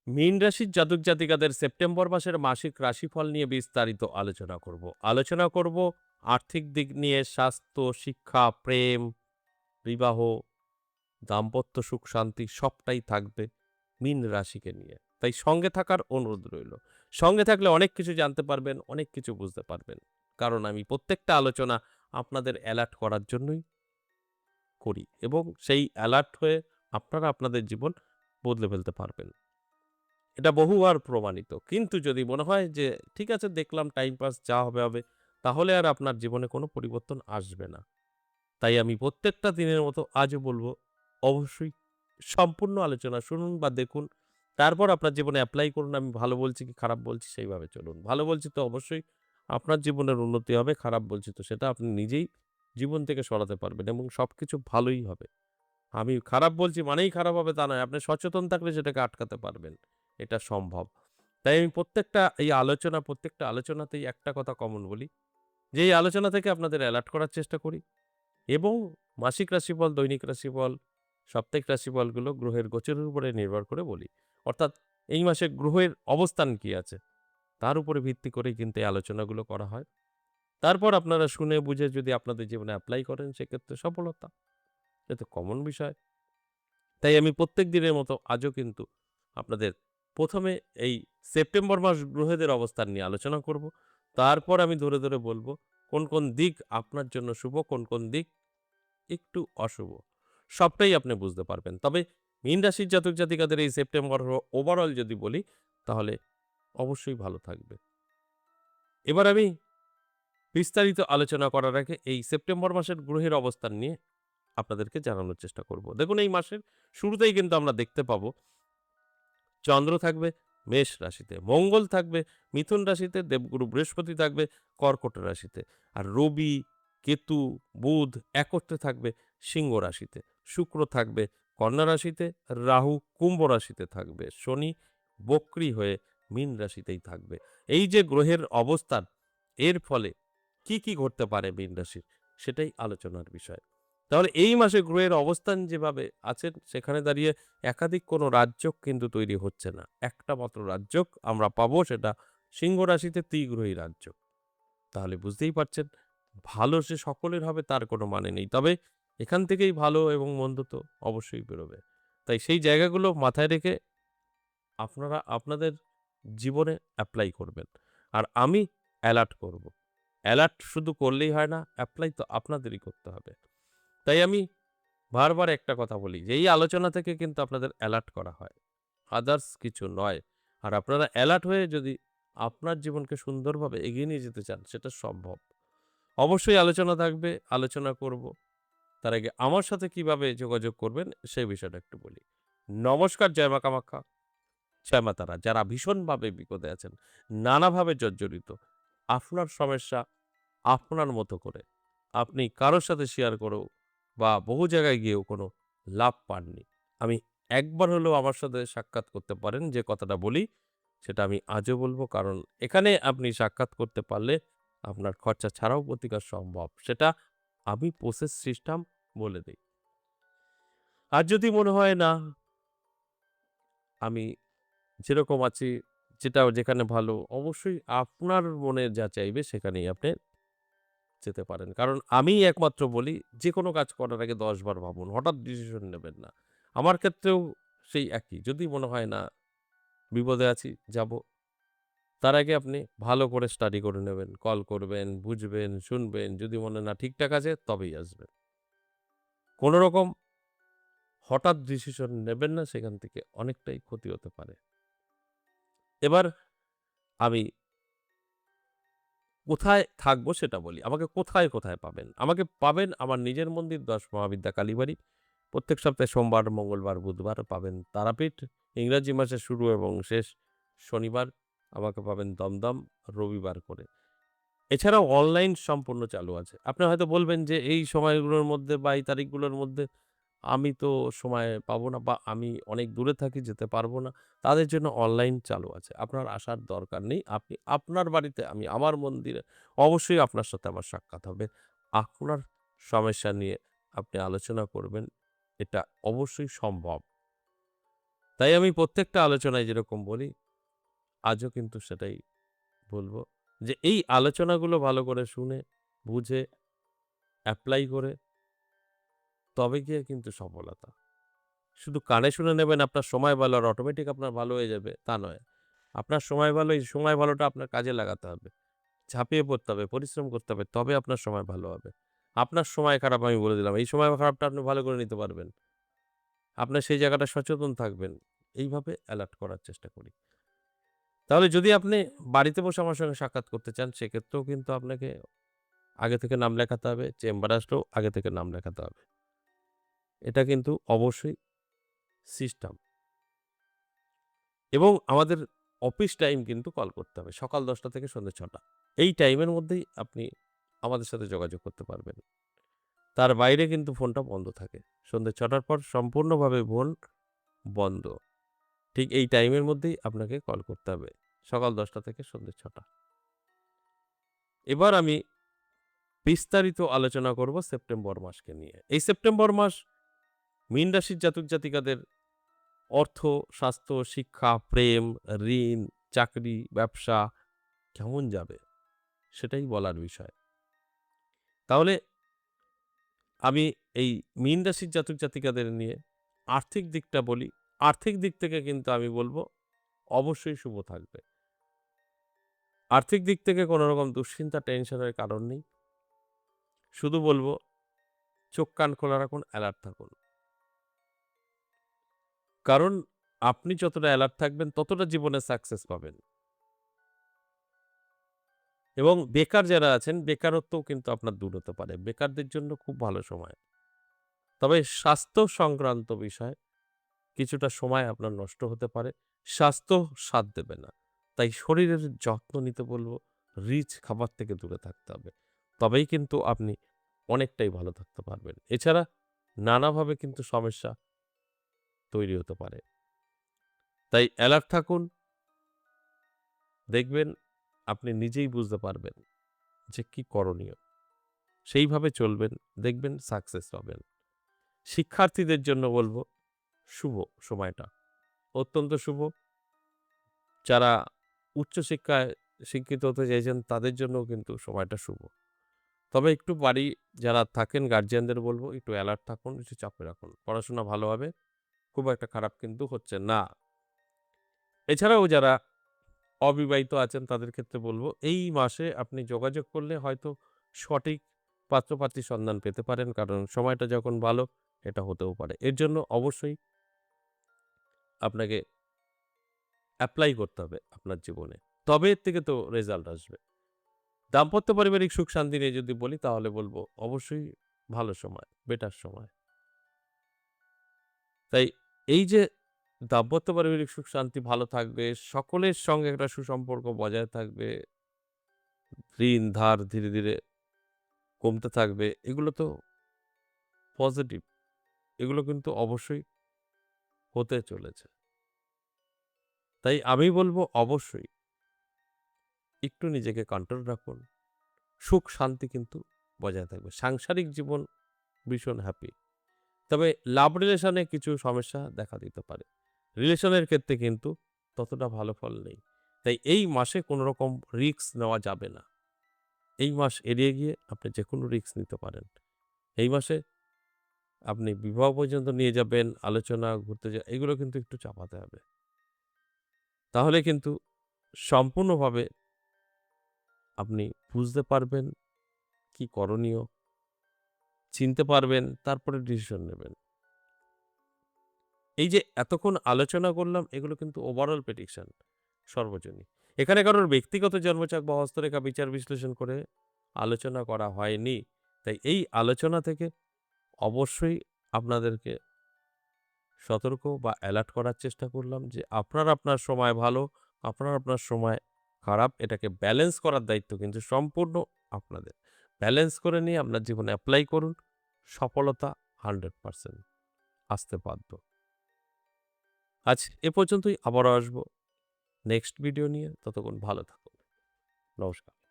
মীন রাশির জাতক জাতিকাদের সেপ্টেম্বর মাসের মাসিক রাশিফল নিয়ে বিস্তারিত আলোচনা করব আর্থিক দিক নিয়ে, স্বাস্থ্য, শিক্ষা, প্রেম, বিবাহ, দাম্পত্য সুখ শান্তি সবটাই থাকবে মীন রাশিকে নিয়ে। তাই সঙ্গে থাকার অনুরোধ রইল। সঙ্গে থাকলে অনেক কিছু জানতে পারবেন, অনেক কিছু বুঝতে পারবেন। কারণ আমি প্রত্যেকটা আলোচনা আপনাদের অ্যালার্ট করার জন্যই করি এবং সেই অ্যালার্ট হয়ে আপনারা আপনাদের জীবন বদলে ফেলতে পারবেন। এটা বহুবার প্রমাণিত। কিন্তু যদি মনে হয় যে ঠিক আছে দেখলাম টাইম পাস যা হবে, হবে, তাহলে আর আপনার জীবনে কোনো পরিবর্তন আসবে না। তাই আমি প্রত্যেকটা দিনের মতো আজও বলব, অবশ্যই সম্পূর্ণ আলোচনা শুনুন বা দেখুন। তারপর আপনার জীবনে এপ্লাই করুন। আমি ভালো বলছি কি খারাপ বলছি সেইভাবে চলুন। ভালো বলছি তো অবশ্যই আপনার জীবনের উন্নতি হবে। খারাপ বলছি তো সেটা আপনি নিজেই জীবন থেকে সরাতে পারবেন এবং সবকিছু ভালোই হবে। আমি খারাপ বলছি মানেই খারাপ হবে তা নয়। আপনি সচেতন থাকলে সেটাকে আটকাতে পারবেন। এটা সম্ভব। তাই আমি প্রত্যেকটা আলোচনাতেই একটা কথা কমন বলি যে, এই আলোচনা থেকে আপনাদের এলার্ট করার চেষ্টা করি এবং মাসিক রাশিফল, দৈনিক রাশিফল, সাপ্তাহিক রাশিফলগুলো গ্রহের গোচরের উপরে নির্ভর করে বলি। অর্থাৎ এই মাসে গ্রহের অবস্থান কি আছে, তার উপরে ভিত্তি করেই কিন্তু এই আলোচনাগুলো করা হয়। তারপর আপনারা শুনে বুঝে যদি আপনাদের জীবনে এপ্লাই করেন সেক্ষেত্রে সফলতা। এটা তো কমন বিষয়। তাই আমি প্রত্যেক দিনের মতো আজও কিন্তু আপনাদের ১ম এ এই সেপ্টেম্বর মাস গ্রহেদের অবস্থান নিয়ে আলোচনা করব। তারপর আমি ধরে বলব কোন দিক আপনার জন্য শুভ, কোন দিক একটু অশুভ। সবটাই আপনি বুঝতে পারবেন। তবে মীন রাশির জাতক জাতিকাদের এই সেপ্টেম্বর ওভারঅল যদি বলি তাহলে অবশ্যই ভালো থাকবে। এবার আমি বিস্তারিত আলোচনা করার আগে এই সেপ্টেম্বর মাসের গ্রহের অবস্থান নিয়ে আপনাদেরকে জানানোর চেষ্টা করব। দেখুন এই মাসের শুরুতেই কিন্তু আমরা দেখতে পাবো চন্দ্র থাকবে মেষ রাশিতে, মঙ্গল থাকবে মিথুন রাশিতে, দেবগুরু বৃহস্পতি থাকবে কর্কট রাশিতে। আর রবি, কেতু, বুধ একত্রে থাকবে সিংহ রাশিতে। শুক্র থাকবে কন্যা রাশিতে, রাহু কুম্ভ রাশিতে থাকবে। শনি বক্রী হয়ে মীন রাশিতেই থাকবে। এই যে গ্রহের অবস্থান, এর ফলে কি ঘটতে পারে মীন রাশির, সেটাই আলোচনার বিষয়। তাহলে এই মাসে গ্রহের অবস্থান যেভাবে আছেন সেখানে দাঁড়িয়ে একাধিক কোনো রাজযোগ কিন্তু তৈরি হচ্ছে না। একটা মাত্র রাজযোগ আমরা পাবো সেটা সিংহ রাশিতে ত্রিগ্রহী রাজযোগ। তাহলে বুঝতেই পারছেন ভালো যে সকলের হবে তার কোনো মানে নেই। তবে এখান থেকেই ভালো এবং মন্দ তো অবশ্যই বেরোবে। তাই সেই জায়গাগুলো মাথায় রেখে আপনারা আপনাদের জীবনে এপ্লাই করবেন। আর আমি অ্যালার্ট করব। অ্যালার্ট শুধু করলেই হয় না, এপ্লাই তো আপনাদেরই করতে হবে। তাই আমি বারবার একটা কথা বলি যে এই আলোচনা থেকে কিন্তু আপনাদের অ্যালার্ট করা হয়। আদার্স কিছু নয়। আর আপনারা অ্যালার্ট হয়ে যদি আপনার জীবনকে সুন্দরভাবে এগিয়ে নিয়ে যেতে চান সেটা সম্ভব। অবশ্যই আলোচনা থাকবে, আলোচনা করব। তার আগে আমার সাথে কিভাবে যোগাযোগ করবেন সেই বিষয়টা একটু বলি। নমস্কার, জয় মা কামাখ্যা, জয় মা তারা। যারা ভীষণভাবে বিপদে আছেন, নানাভাবে জর্জরিত, আপনার সমস্যা আপনার মতো করে আপনি কারো সাথে শেয়ার করেও বা বহু জায়গায় গিয়েও কোনো লাভ পাননি। আমি একবার হলেও আমার সাথে সাক্ষাৎ করতে পারেন। যে কথাটা বলি সেটা আমি আজও বলব। কারণ এখানে আপনি সাক্ষাৎ করতে পারলে আপনার খরচা ছাড়াও প্রতিকার সম্ভব। সেটা আমি প্রসেস সিস্টেম বলে দেই। আর যদি মনে হয় না আমি যেরকম আছি যেখানে ভালো অবশ্যই আপনার মনে যা চাইবে সেখানেই আপনি যেতে পারেন। কারণ আমিই একমাত্র বলি, যেকোনো কাজ করার আগে ১০ বার ভাবুন। হঠাৎ ডিসিশন নেবেন না। আমার ক্ষেত্রেও সেই একই। যদি মনে হয় না বিপদে আছি, যাবো। তার আগে আপনি ভালো করে স্টাডি করে নেবেন। কল করবেন, বুঝবেন, শুনবেন। যদি মনে না ঠিকঠাক আছে তবেই আসবেন। কোন রকম হঠাৎ ডিসিশন নেবেন না, সেখান থেকে অনেকটাই ক্ষতি হতে পারে। এবার আমি কোথায় থাকবো সেটা বলি। আমাকে কোথায় পাবেন? আমাকে পাবেন আমার নিজের মন্দির ১০ মহাবিদ্যা কালীবাড়ি। প্রত্যেক সপ্তাহে সোমবার, মঙ্গলবার, বুধবার পাবেন তারাপীঠ। ইংরাজি মাসের শুরু এবং শেষ শনিবার আমাকে পাবেন দমদম, রবিবার করে। এছাড়াও অনলাইন সম্পূর্ণ চালু আছে। আপনি হয়তো বলবেন যে এই সময়গুলোর মধ্যে বা এই তারিখগুলোর মধ্যে আমি তো সময় পাবো না বা আমি অনেক দূরে থাকি যেতে পারবো না। তাদের জন্য অনলাইন চালু আছে। আপনার আসার দরকার নেই। আপনি আপনার বাড়িতে আমি আমার মন্দিরে অবশ্যই আপনার সাথে আমার সাক্ষাৎ হবে। আপনার সমস্যা নিয়ে আপনি আলোচনা করবেন। এটা অবশ্যই সম্ভব। তাই আমি প্রত্যেকটা আলোচনায় যেরকম বলি, আজও কিন্তু সেটাই বলব যে এই আলোচনাগুলো ভালো করে শুনে, বুঝে, এপ্লাই করে তবে গিয়ে কিন্তু সফলতা। শুধু কানে শুনে নেবেন আপনার সময় ভালো আর অটোমেটিক আপনার ভালো হয়ে যাবে, তা নয়। আপনার সময় ভালো, এই সময় ভালোটা আপনার কাজে লাগাতে হবে। ঝাঁপিয়ে পড়তে হবে, পরিশ্রম করতে হবে, তবে আপনার সময় ভালো হবে। আপনার সময় খারাপ আমি বলে দিলাম। এই সময় খারাপটা আপনি ভালো করে নিতে পারবেন। আপনার সেই জায়গাটা সচেতন থাকবেন। এইভাবে এলার্ট করার চেষ্টা করি। তাহলে যদি আপনি বাড়িতে বসে আমার সঙ্গে সাক্ষাৎ করতে চান, সেক্ষেত্রেও কিন্তু আপনাকে আগে থেকে নাম লেখাতে হবে। চেম্বারে আসলেও আগে থেকে নাম লেখাতে হবে। এটা কিন্তু অবশ্যই সিস্টেম। এবং আমাদের অফিস টাইম কিন্তু কল করতে হবে। সকাল ১০টা থেকে সন্ধ্যে ৬টা। এই টাইমের মধ্যেই আপনি আমাদের সাথে যোগাযোগ করতে পারবেন। তার বাইরে কিন্তু ফোনটা বন্ধ থাকে। সন্ধ্যে ৬টার পর সম্পূর্ণভাবে ফোন বন্ধ। ঠিক এই টাইমের মধ্যেই আপনাকে কল করতে হবে। সকাল ১০টা থেকে সন্ধ্যে ৬টা। এবার আমি বিস্তারিত আলোচনা করব সেপ্টেম্বর মাসকে নিয়ে। এই সেপ্টেম্বর মাস মীন রাশির জাতক জাতিকাদের অর্থ, স্বাস্থ্য, শিক্ষা, প্রেম, ঋণ, চাকরি, ব্যবসা কেমন যাবে? সেটাই বলার বিষয়। তাহলে আমি এই মীন রাশির জাতক জাতিকাদের নিয়ে আর্থিক দিকটা বলি। আর্থিক দিক থেকে কিন্তু আমি বলব অবশ্যই শুভ থাকবে। আর্থিক দিক থেকে কোনো রকম দুশ্চিন্তা, টেনশনের কারণ নেই। শুধু বলব চোখ কান খোলা রাখুন, এলার্ট থাকুন। কারণ আপনি যতটা এলার্ট থাকবেন ততটা জীবনে সাকসেস পাবেন। এবং বেকার যারা আছেন, বেকারত্বও কিন্তু আপনার দূর হতে পারে। বেকারদের জন্য খুব ভালো সময়। তবে স্বাস্থ্য সংক্রান্ত বিষয় কিছুটা সময় আপনার নষ্ট হতে পারে। স্বাস্থ্য সাথ দেবে না। তাই শরীরের যত্ন নিতে বলব, রিচ খাবার থেকে দূরে থাকতে হবে। তবেই কিন্তু আপনি অনেকটাই ভালো থাকতে পারবেন। এছাড়া নানাভাবে কিন্তু সমস্যা তৈরি হতে পারে। তাই এলার্ট থাকুন। দেখবেন আপনি নিজেই বুঝতে পারবেন যে কি করণীয়। সেইভাবে চলবেন, দেখবেন সাকসেস পাবেন। শিক্ষার্থীদের জন্য বলব শুভ সময়টা। অত্যন্ত শুভ। যারা উচ্চশিক্ষায় শিক্ষিত হতে চাইছেন তাদের জন্যও কিন্তু সময়টা শুভ। তবে একটু বাড়ি যারা থাকেন গার্ডিয়ানদের বলব একটু এলার্ট থাকুন, একটু চাপে রাখুন। পড়াশোনা ভালো হবে। খুব একটা খারাপ কিন্তু হচ্ছে না। এছাড়াও যারা অবিবাহিত আছেন তাদের ক্ষেত্রে বলব এই মাসে আপনি যোগাযোগ করলে হয়তো সঠিক পাত্র-পাত্রীর সন্ধান পেতে পারেন। কারণ সময়টা যখন ভালো এটা হতেও পারে। এর জন্য অবশ্যই আপনাকে এপ্লাই করতে হবে আপনার জীবনে। তবে এর থেকে তো রেজাল্ট আসবে। দাম্পত্য পারিবারিক সুখ শান্তি নিয়ে যদি বলি তাহলে বলব অবশ্যই ভালো সময়, বেটার সময়। তাই এই যে দাম্পত্য পারিবারিক সুখ শান্তি ভালো থাকবে, সকলের সঙ্গে একটা সুসম্পর্ক বজায় থাকবে, ঋণ ধার ধীরে, ধীরে কমতে থাকবে। এগুলো তো পজিটিভ। এগুলো কিন্তু অবশ্যই হতে চলেছে। তাই আমি বলব অবশ্যই একটু নিজেকে কন্ট্রোল রাখুন। সুখ শান্তি কিন্তু বজায় থাকবে। সাংসারিক জীবন ভীষণ হ্যাপি। তবে লাভ রিলেশনে কিছু সমস্যা দেখা দিতে পারে। রিলেশনের ক্ষেত্রে কিন্তু ততটা ভালো ফল নেই। তাই এই মাসে কোনো রকম রিস্ক নেওয়া যাবে না। এই মাস এড়িয়ে গিয়ে আপনি যেকোনো রিস্ক নিতে পারেন। এই মাসে আপনি বিবাহ পর্যন্ত নিয়ে যাবেন, আলোচনা, ঘুরতে এগুলো কিন্তু একটু চাপাতে হবে। তাহলে কিন্তু সম্পূর্ণভাবে আপনি বুঝতে পারবেন কি করণীয়, চিনতে পারবেন, তারপরে ডিসিশন নেবেন। এই যে এতক্ষণ আলোচনা করলাম এগুলো কিন্তু ওভারঅল প্রেডিকশন সর্বজনীন। এখানে কারোর ব্যক্তিগত জন্মছক বা হস্তরেখা বিচার বিশ্লেষণ করে আলোচনা করা হয়নি। তাই এই আলোচনা থেকে অবশ্যই আপনাদেরকে সতর্ক বা অ্যালার্ট করার চেষ্টা করলাম যে আপনার সময় ভালো, আপনার সময় খারাপ। এটাকে ব্যালেন্স করার দায়িত্ব কিন্তু সম্পূর্ণ আপনাদের। ব্যালেন্স করে নিয়ে আপনার জীবনে এপ্লাই করুন। সফলতা 100% আসতে বাধ্য। আজ এ পর্যন্তই, আবারও আসবো নেক্সট ভিডিও নিয়ে। ততক্ষণ ভালো থাকুন। নমস্কার।